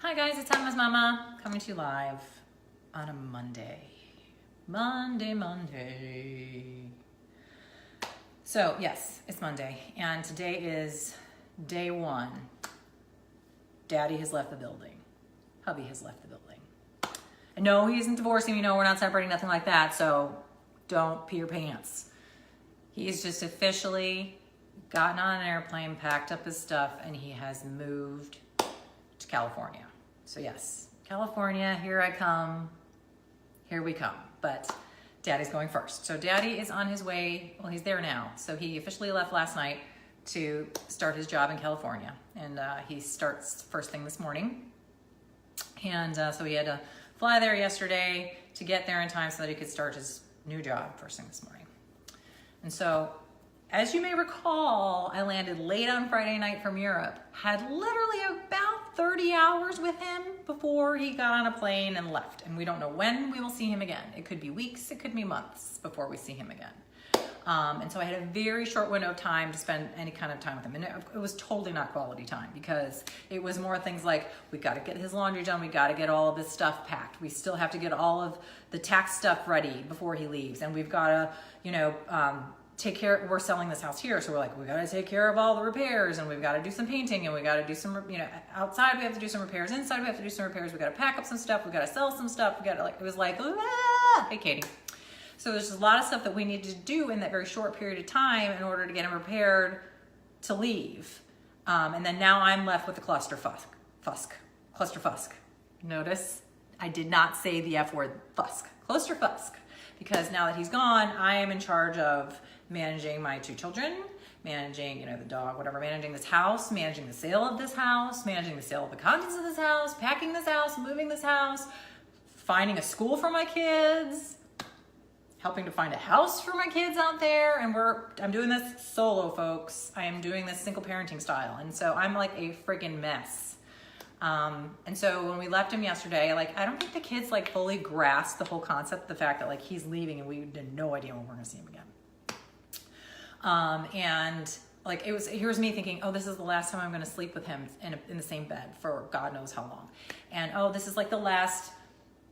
Hi guys, it's Emma's Mama coming to you live on a Monday. Monday. So yes, it's Monday and today is day one. Daddy has left the building. Hubby has left the building. And no, he isn't divorcing me. No, we're not separating, nothing like that. So don't pee your pants. He's just officially gotten on an airplane, packed up his stuff, and he has moved to California. So yes, California, here I come, here we come. But Daddy's going first. So Daddy is on his way, well, he's there now. So he officially left last night to start his job in California. And he starts first thing this morning. And so he had to fly there yesterday to get there in time so that he could start his new job first thing this morning. And so, as you may recall, I landed late on Friday night from Europe, had literally about 30 hours with him before he got on a plane and left. And we don't know when we will see him again. It could be weeks, it could be months before we see him again. And so I had a very short window of time to spend any kind of time with him. And it was totally not quality time because it was more things like, we got to get his laundry done. We got to get all of his stuff packed. We still have to get all of the tax stuff ready before he leaves. And we've got to, take care, we're selling this house here. So we're like, we got to take care of all the repairs and we've got to do some painting and we got to do some, outside we have to do some repairs. Inside we have to do some repairs. We got to pack up some stuff. We got to sell some stuff. We got to it was like, hey, Katie. So there's just a lot of stuff that we need to do in that very short period of time in order to get him prepared to leave. And then now I'm left with the clusterfusk. Notice I did not say the F word, fusk. Clusterfusk. Because now that he's gone, I am in charge of managing my two children, managing, the dog, whatever, managing this house, managing the sale of this house, managing the sale of the contents of this house, packing this house, moving this house, finding a school for my kids, helping to find a house for my kids out there. And I'm doing this solo, folks. I am doing this single parenting style. And so I'm like a freaking mess. And so when we left him yesterday, I don't think the kids fully grasped the whole concept, the fact that he's leaving and we had no idea when we're going to see him again. Here's me thinking, oh, this is the last time I'm going to sleep with him in the same bed for God knows how long. And, oh, this is the last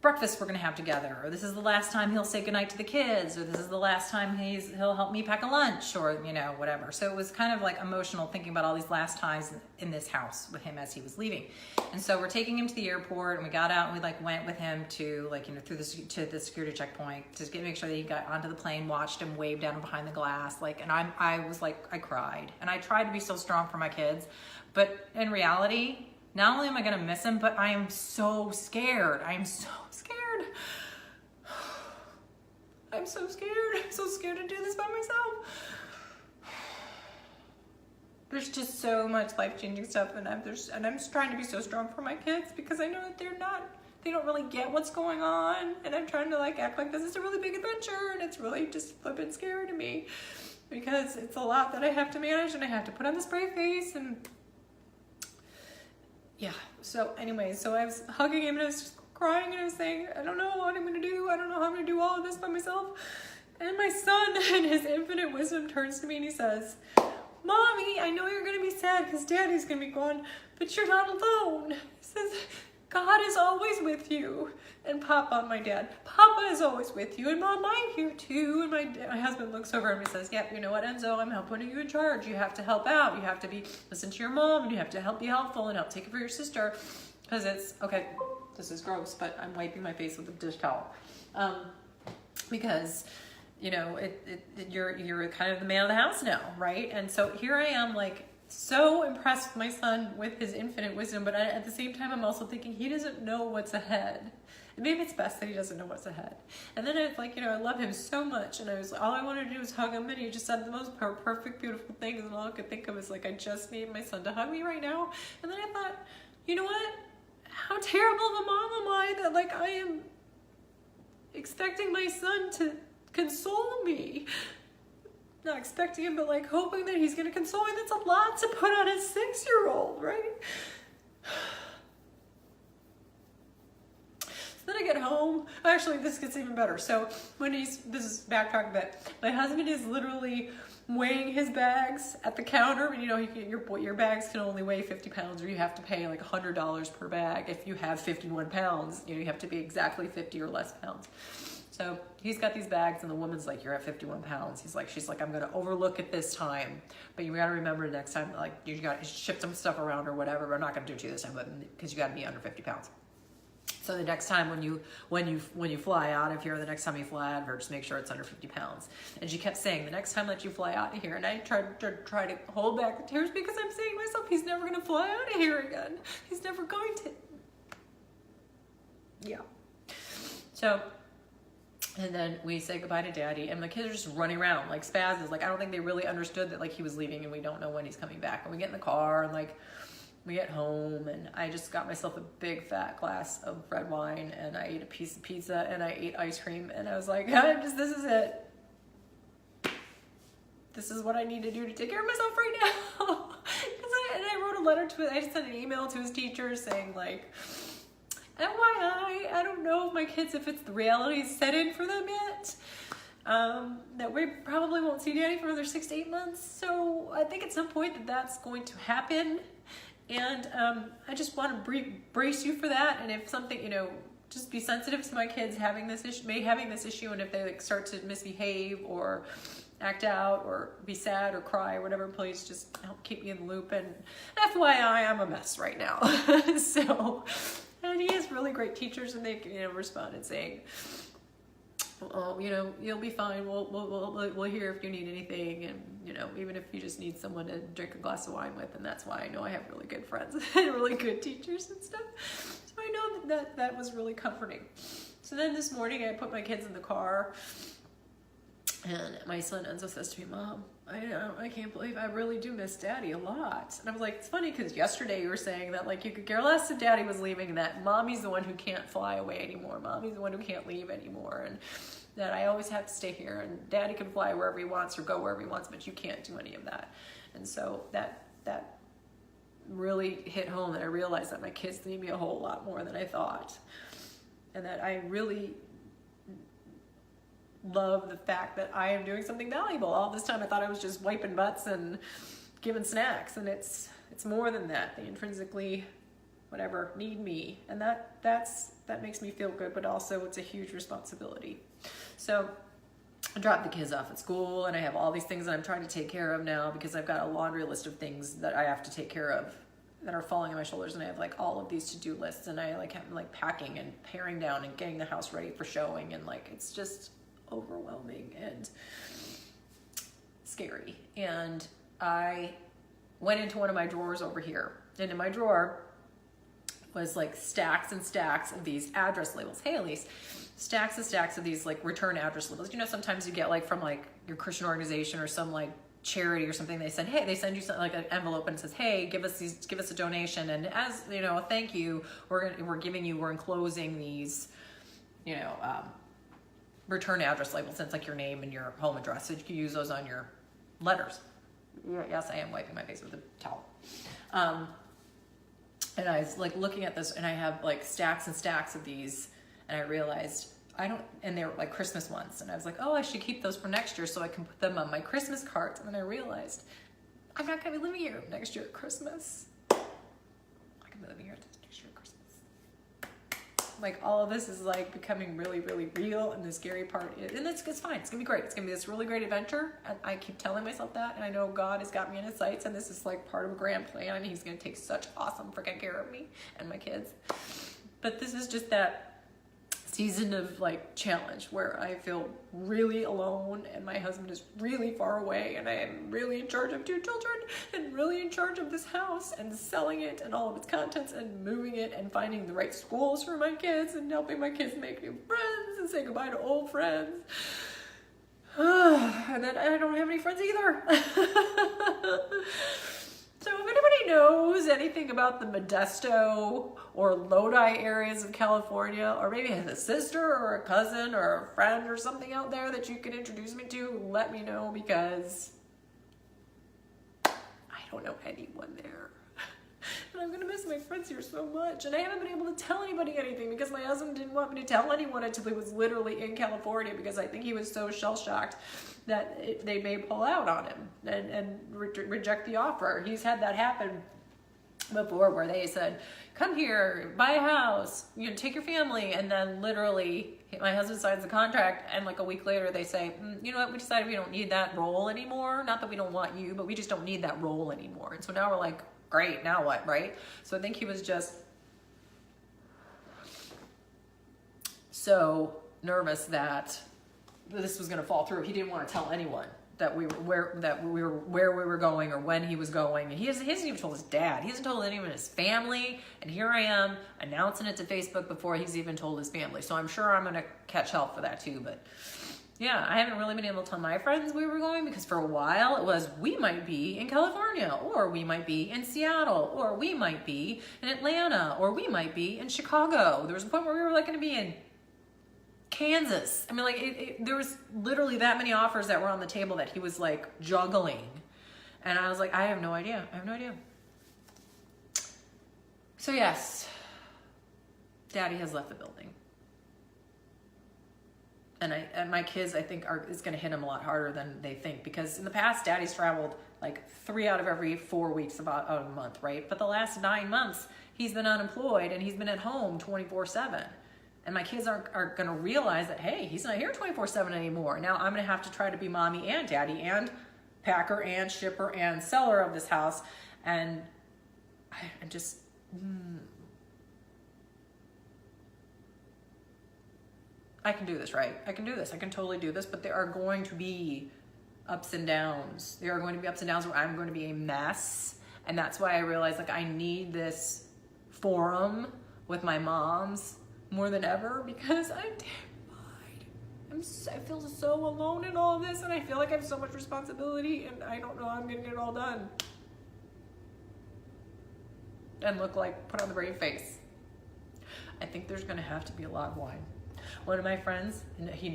breakfast we're going to have together, or this is the last time he'll say goodnight to the kids, or this is the last time he'll help me pack a lunch, or, whatever. So it was kind of emotional thinking about all these last times in this house with him as he was leaving. And so we're taking him to the airport and we got out and we went with him to to the security checkpoint to make sure that he got onto the plane, watched him wave down behind the glass. And I cried and I tried to be so strong for my kids, but in reality, not only am I going to miss him, but I am so scared. I'm so scared. I'm so scared. I'm so scared to do this by myself. There's just so much life-changing stuff, and I'm just trying to be so strong for my kids because I know that they don't really get what's going on, and I'm trying to act like this is a really big adventure, and it's really just flipping scary to me because it's a lot that I have to manage, and I have to put on this brave face, and yeah. So anyway, so I was hugging him and I was just crying and I was saying, I don't know what I'm going to do. I don't know how I'm going to do all of this by myself. And my son, in his infinite wisdom, turns to me and he says, Mommy, I know you're going to be sad because Daddy's going to be gone, but you're not alone. He says, God is always with you. And Papa, my dad, Papa is always with you. And Mom, I'm here too. And my husband looks over and he says, yeah, you know what, Enzo, I'm putting you in charge. You have to help out. You have to listen to your mom, and you have to be helpful and help take care for your sister. Because it's, okay, this is gross, but I'm wiping my face with a dish towel. Because, you're kind of the man of the house now, right? And so here I am, so impressed with my son with his infinite wisdom, but at the same time, I'm also thinking he doesn't know what's ahead. And maybe it's best that he doesn't know what's ahead. And then it's I love him so much, and all I wanted to do was hug him, and he just said the most perfect, beautiful things, and all I could think of is I just need my son to hug me right now. And then I thought, you know what? How terrible of a mom am I that I am expecting my son to console me. Not expecting him, but hoping that he's going to console me. That's a lot to put on a 6-year-old, right? So then I get home, actually this gets even better. So when this is backtrack a bit, my husband is literally weighing his bags at the counter. You know, your bags can only weigh 50 pounds, or you have to pay like $100 per bag. If you have 51 pounds, you know, you have to be exactly 50 or less pounds. So he's got these bags, and the woman's like, you're at 51 pounds. She's like, I'm going to overlook it this time, but you got to remember next time, like, you got to shift some stuff around or whatever. We're not going to do it to you this time, because you got to be under 50 pounds. So the next time when you fly out of here, the next time you fly out of here, just make sure it's under 50 pounds. And she kept saying, the next time that you fly out of here, and I tried to hold back the tears, because I'm saying to myself, he's never going to fly out of here again. He's never going to. Yeah. So, and then we say goodbye to Daddy, and my kids are just running around like spazzes. Like, I don't think they really understood that, like, he was leaving and we don't know when he's coming back. And we get in the car, and like, we get home, and I just got myself a big fat glass of red wine, and I ate a piece of pizza, and I ate ice cream, and I was like, this is it. This is what I need to do to take care of myself right now. And I wrote a letter to I sent an email to his teacher saying, like, FYI, I don't know if my kids, if it's the reality set in for them yet. That we probably won't see Daddy for another 6 to 8 months. So I think at some point that's going to happen. And I just want to brace you for that. And if something, you know, just be sensitive to my kids having this issue, and if they like start to misbehave or act out or be sad or cry or whatever, please just help keep me in the loop. And FYI, I'm a mess right now. So, and he has really great teachers, and they, you know, responded saying, oh, you know, you'll be fine. We'll hear if you need anything, and you know, even if you just need someone to drink a glass of wine with. And that's why I know I have really good friends and really good teachers and stuff. So I know that was really comforting. So then this morning I put my kids in the car, and my son Enzo says to me, Mom, I can't believe I really do miss Daddy a lot. And I was like, it's funny, because yesterday you were saying that like you could care less if Daddy was leaving, and that Mommy's the one who can't fly away anymore. Mommy's the one who can't leave anymore, and that I always have to stay here, and Daddy can fly wherever he wants or go wherever he wants, but you can't do any of that. And so that really hit home, that I realized that my kids need me a whole lot more than I thought, and that I really love the fact that I am doing something valuable. All this time I thought I was just wiping butts and giving snacks, and it's more than that. They intrinsically, whatever, need me, and that makes me feel good, but also it's a huge responsibility. So I dropped the kids off at school, and I have all these things that I'm trying to take care of now, because I've got a laundry list of things that I have to take care of that are falling on my shoulders, and I have like all of these to-do lists, and I like have like packing and paring down and getting the house ready for showing, and like it's just overwhelming and scary. And I went into one of my drawers over here, and in my drawer was like stacks and stacks of these address labels. Hey, Elise, stacks and stacks of these like return address labels. You know, sometimes you get like from like your Christian organization or some like charity or something, they send you something like an envelope, and it says, hey, give us a donation, and as you know, thank you, we're enclosing these, you know, return address labels, since like your name and your home address, so you can use those on your letters. Yes, I am wiping my face with a towel. And I was like looking at this, and I have like stacks and stacks of these, and I realized and they were like Christmas ones, and I was like, oh, I should keep those for next year so I can put them on my Christmas cards. And then I realized I'm not gonna be living here next year at Christmas. I'm gonna be living here next year at Christmas. Like, all of this is like becoming really, really real, and the scary part is, and it's fine. It's gonna be great. It's gonna be this really great adventure, and I keep telling myself that, and I know God has got me in his sights, and this is like part of a grand plan, and he's gonna take such awesome freaking care of me and my kids. But this is just that season of like challenge where I feel really alone, and my husband is really far away, and I am really in charge of 2 children, and really in charge of this house, and selling it and all of its contents, and moving it, and finding the right schools for my kids, and helping my kids make new friends and say goodbye to old friends. And then I don't have any friends either. So if anybody knows anything about the Modesto or Lodi areas of California, or maybe has a sister or a cousin or a friend or something out there that you can introduce me to, let me know, because I don't know anyone there. And I'm gonna miss my friends here so much. And I haven't been able to tell anybody anything because my husband didn't want me to tell anyone until he was literally in California, because I think he was so shell-shocked that they may pull out on him and reject the offer. He's had that happen before, where they said, come here, buy a house, you know, take your family, and then literally my husband signs the contract, and like a week later they say, you know what, we decided we don't need that role anymore. Not that we don't want you, but we just don't need that role anymore. And so now we're like, great, now what, right? So I think he was just so nervous that this was going to fall through. He didn't want to tell anyone that we were where we were going or when he was going. And he hasn't even told his dad. He hasn't told anyone in his family. And here I am announcing it to Facebook before he's even told his family. So I'm sure I'm going to catch hell for that too. But yeah, I haven't really been able to tell my friends we were going, because for a while it was, we might be in California, or we might be in Seattle, or we might be in Atlanta, or we might be in Chicago. There was a point where we were like going to be in Kansas. I mean, like there was literally that many offers that were on the table that he was like juggling. And I was like, I have no idea. I have no idea. So yes, Daddy has left the building. And my kids, I think, it's going to hit them a lot harder than they think, because in the past, Daddy's traveled like 3 out of every 4 weeks about a month, right? But the last 9 months, he's been unemployed and he's been at home 24/7. And my kids are going to realize that, hey, he's not here 24/7 anymore. Now I'm going to have to try to be mommy and daddy and packer and shipper and seller of this house. And I just... I can do this, right? I can do this. I can totally do this. But there are going to be ups and downs. There are going to be ups and downs where I'm going to be a mess. And that's why I realized, like, I need this forum with my moms more than ever, because I'm terrified. I feel so alone in all of this, and I feel like I have so much responsibility, and I don't know how I'm going to get it all done. And put on the brave face. I think there's going to have to be a lot of wine. One of my friends, he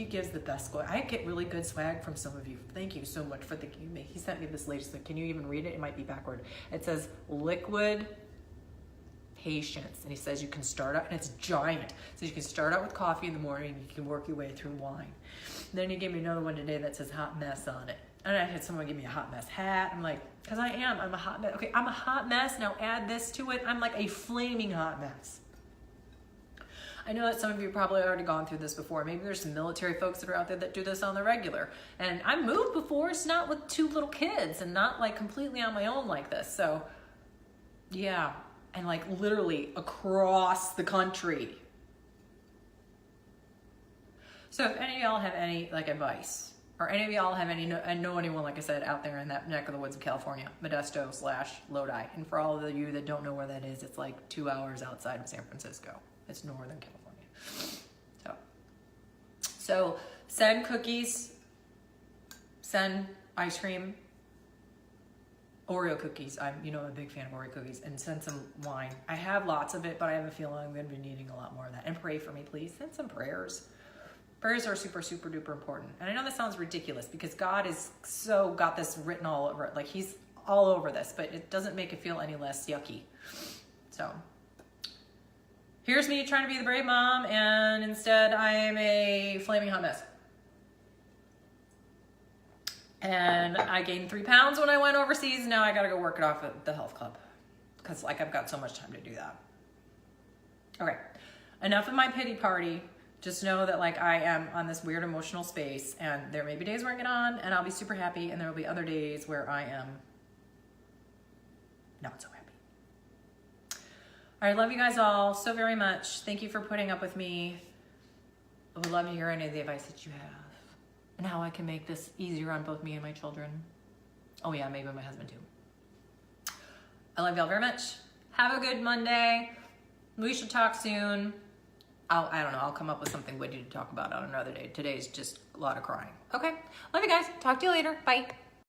gives the best swag. I get really good swag from some of you. Thank you so much for thinking of me. He sent me this latest thing. Can you even read it? It might be backward. It says liquid patience. And he says you can start out, and it's giant. So you can start out with coffee in the morning, and you can work your way through wine. And then he gave me another one today that says hot mess on it. And I had someone give me a hot mess hat. I'm like, because I'm a hot mess. Okay, I'm a hot mess. Now add this to it. I'm like a flaming hot mess. I know that some of you probably already gone through this before. Maybe there's some military folks that are out there that do this on the regular. And I've moved before. It's not with 2 little kids and not like completely on my own like this. So yeah, and like literally across the country. So if any of y'all have any like advice, or any of y'all have any, I know anyone, like I said, out there in that neck of the woods of California, Modesto/Lodi. And for all of you that don't know where that is, it's like 2 hours outside of San Francisco. It's Northern California. So send cookies, send ice cream, Oreo cookies. I'm a big fan of Oreo cookies, and send some wine. I have lots of it, but I have a feeling I'm going to be needing a lot more of that. And pray for me, please. Send some prayers. Prayers are super, super duper important. And I know that sounds ridiculous because God is so got this written all over it. Like he's all over this, but it doesn't make it feel any less yucky. So here's me trying to be the brave mom, and instead I am a flaming hot mess. And I gained 3 pounds when I went overseas. Now I gotta go work it off at the health club because like I've got so much time to do that. Okay, enough of my pity party. Just know that like I am on this weird emotional space, and there may be days where I get on and I'll be super happy, and there will be other days where I am not so happy. All right, love you guys all so very much. Thank you for putting up with me. I would love to hear any of the advice that you have and how I can make this easier on both me and my children. Oh yeah, maybe my husband too. I love y'all very much. Have a good Monday. We should talk soon. I don't know, I'll come up with something witty to talk about on another day. Today's just a lot of crying. Okay, love you guys. Talk to you later. Bye.